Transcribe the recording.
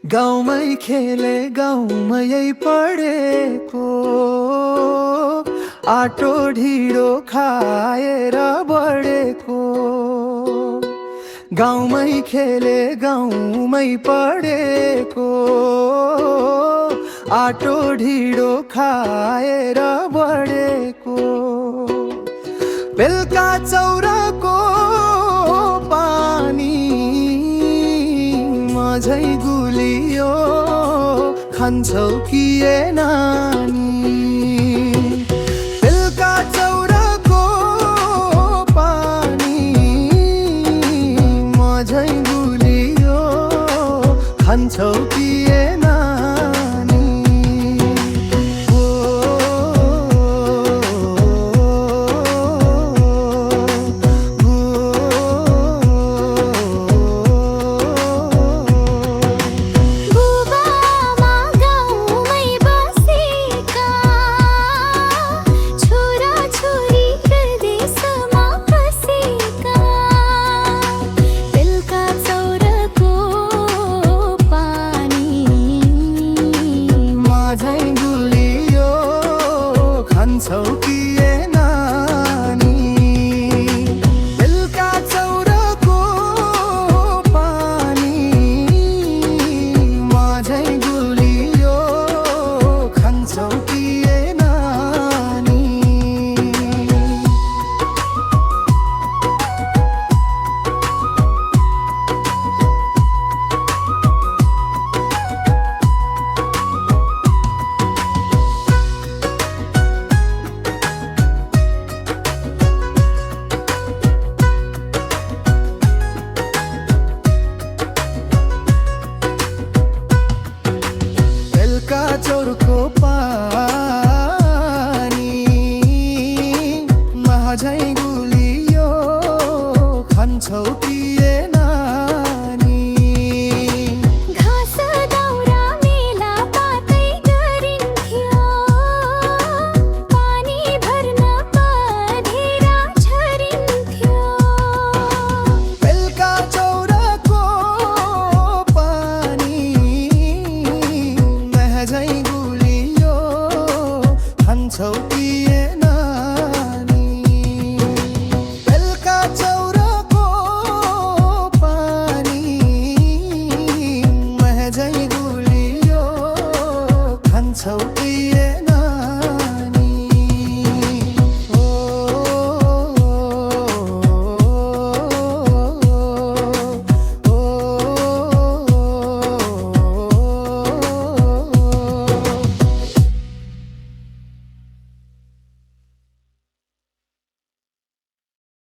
गाउँमै खेले गाउँमै पढेको, आटो ढिँडो खाएर बढेको। गाउँमै खेले गाउँमै पढेको, आटो ढिँडो खाएर बढेको। बेलुका चौरको पानी माझै गुलियो, खान्छौ कि ए नानी? बेलुका चौरको पानी माझै गुलियो, खान्छौ कि ए नानी? खान्छौ कि ए नानी? बेलुका चौरको पानी माझै गुलियो, खान्छौ कि ए नानी? बेलुका चौरको पानी माझै गुलियो, खान्छौ